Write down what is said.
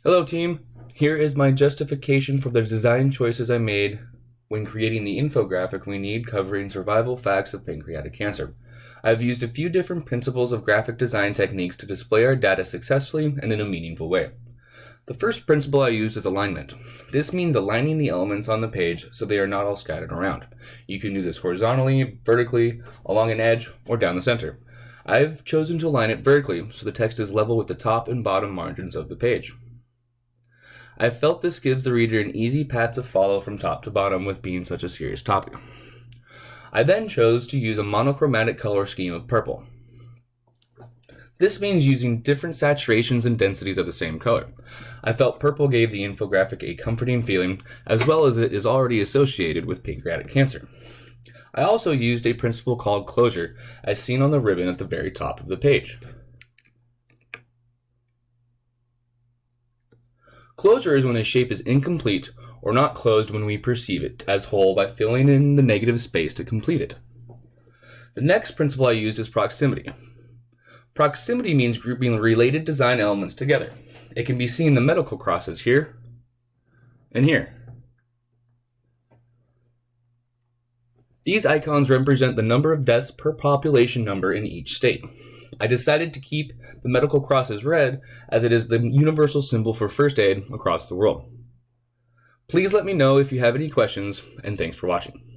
Hello team, here is my justification for the design choices I made when creating the infographic we need covering survival facts of pancreatic cancer. I've used a few different principles of graphic design techniques to display our data successfully and in a meaningful way. The first principle I used is alignment. This means aligning the elements on the page so they are not all scattered around. You can do this horizontally, vertically, along an edge, or down the center. I've chosen to align it vertically so the text is level with the top and bottom margins of the page. I felt this gives the reader an easy path to follow from top to bottom with being such a serious topic. I then chose to use a monochromatic color scheme of purple. This means using different saturations and densities of the same color. I felt purple gave the infographic a comforting feeling, as well as it is already associated with pancreatic cancer. I also used a principle called closure, as seen on the ribbon at the very top of the page. Closure is when a shape is incomplete or not closed when we perceive it as whole by filling in the negative space to complete it. The next principle I used is proximity. Proximity means grouping related design elements together. It can be seen in the medical crosses here and here. These icons represent the number of deaths per population number in each state. I decided to keep the medical crosses red as it is the universal symbol for first aid across the world. Please let me know if you have any questions, and thanks for watching.